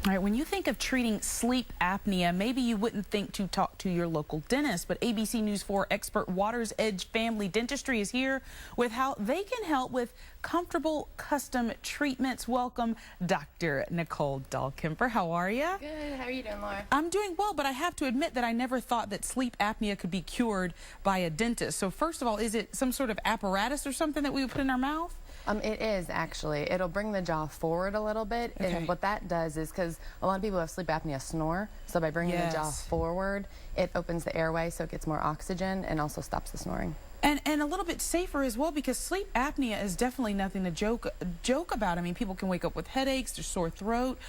All right, when you think of treating sleep apnea, maybe you wouldn't think to talk to your local dentist, but ABC News 4 expert Waters Edge Family Dentistry is here with how they can help with comfortable custom treatments. Welcome, Dr. Nicole Dahlkemper. How are you? Good. How are you doing, Laura? I'm doing well, but I have to admit that I never thought that sleep apnea could be cured by a dentist. So first of all, is it some sort of apparatus or something that we would put in our mouth? It is actually. It'll bring the jaw forward a little bit, Okay. and what that does is, because a lot of people have sleep apnea snore, so by bringing the jaw Yes. forward, it opens the airway so it gets more oxygen and also stops the snoring. And a little bit safer as well, because sleep apnea is definitely nothing to joke about. I mean, people can wake up with headaches, their sore throat,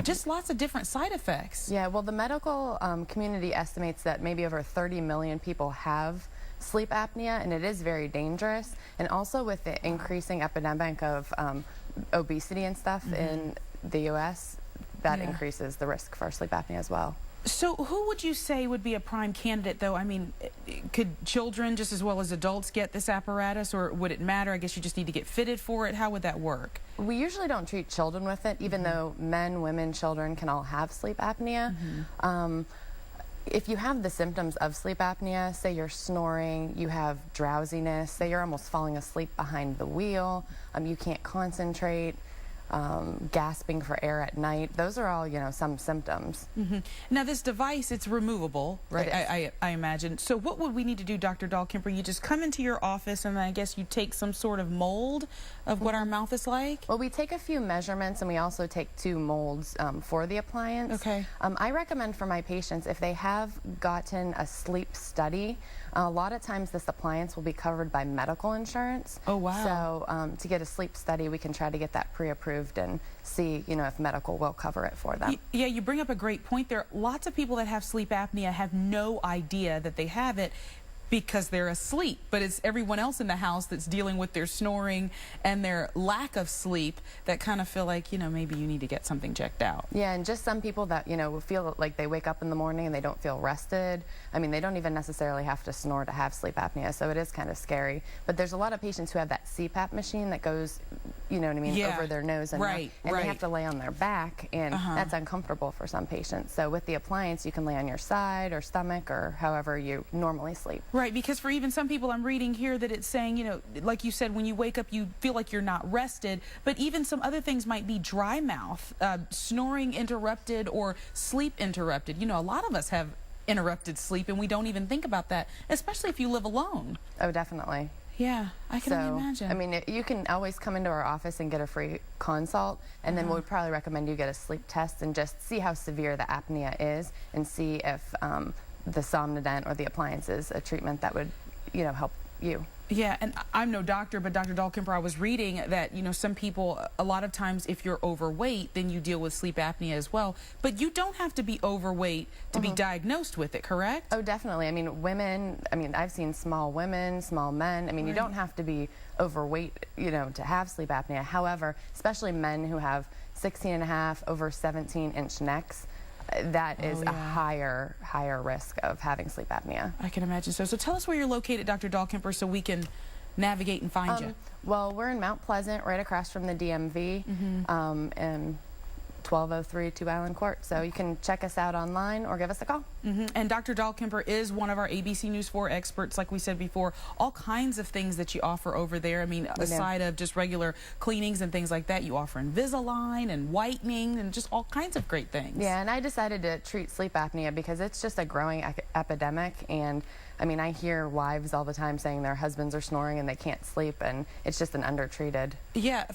just lots of different side effects. Yeah, well, the medical community estimates that maybe over 30 million people have sleep apnea, and it is very dangerous. And also with the increasing epidemic of obesity and stuff in the U.S., that increases the risk for sleep apnea as well. So who would you say would be a prime candidate, though? I mean, could children just as well as adults get this apparatus, or would it matter? I guess you just need to get fitted for it. How would that work? We usually don't treat children with it, even though men, women, children can all have sleep apnea. If you have the symptoms of sleep apnea, say you're snoring, you have drowsiness, say you're almost falling asleep behind the wheel, you can't concentrate, gasping for air at night, those are all, some symptoms. Now, this device, it's removable, right? It is. I imagine. So what would we need to do, Dr. Dahlkemper? You just come into your office and I guess you take some sort of mold of what our mouth is like? Well, we take a few measurements and we also take 2 molds for the appliance. Okay. I recommend for my patients, if they have gotten a sleep study, a lot of times this appliance will be covered by medical insurance. Oh, wow. So to get a sleep study, we can try to get that pre-approved and see, if medical will cover it for them. Yeah, you bring up a great point there. Lots of people that have sleep apnea have no idea that they have it because they're asleep, but it's everyone else in the house that's dealing with their snoring and their lack of sleep that kind of feel like, maybe you need to get something checked out. Yeah, and just some people that, will feel like they wake up in the morning and they don't feel rested. I mean, they don't even necessarily have to snore to have sleep apnea, so it is kind of scary. But there's a lot of patients who have that CPAP machine that goes, over their nose and mouth, and they have to lay on their back, and that's uncomfortable for some patients. So with the appliance, you can lay on your side or stomach or however you normally sleep. Right, because for even some people, I'm reading here that it's saying, like you said, when you wake up, you feel like you're not rested, but even some other things might be dry mouth, snoring interrupted, or sleep interrupted. A lot of us have interrupted sleep, and we don't even think about that, especially if you live alone. Oh, definitely. Yeah, I can only imagine. I mean, you can always come into our office and get a free consult, and then we'd probably recommend you get a sleep test and just see how severe the apnea is and see if the Somnodent or the appliance is a treatment that would, help you. Yeah, and I'm no doctor, but Dr. Dahlkemper, I was reading that, some people, a lot of times if you're overweight, then you deal with sleep apnea as well. But you don't have to be overweight to be diagnosed with it, correct? Oh, definitely. I mean, women, I've seen small women, small men. I mean, you don't have to be overweight, to have sleep apnea. However, especially men who have 16.5, over 17-inch necks, that is a higher risk of having sleep apnea. I can imagine so. So tell us where you're located, Dr. Dahlkemper, so we can navigate and find you. Well, we're in Mount Pleasant, right across from the DMV, and 1203 Two Island Court. So you can check us out online or give us a call. And Dr. Dahlkemper is one of our ABC News 4 experts, like we said before. All kinds of things that you offer over there. I mean, aside of just regular cleanings and things like that, you offer Invisalign and whitening and just all kinds of great things. Yeah, and I decided to treat sleep apnea because it's just a growing epidemic, and I hear wives all the time saying their husbands are snoring and they can't sleep, and it's just an undertreated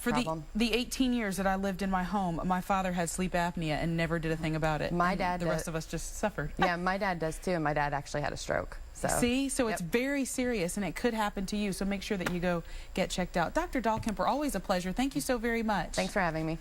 problem. the 18 years that I lived in my home, my father had sleep apnea and never did a thing about it. My dad, the rest of us just suffered. Yeah, my dad does too, and my dad actually had a stroke. So. See, so it's very serious, and it could happen to you, so make sure that you go get checked out. Dr. Dahlkemper, always a pleasure. Thank you so very much. Thanks for having me.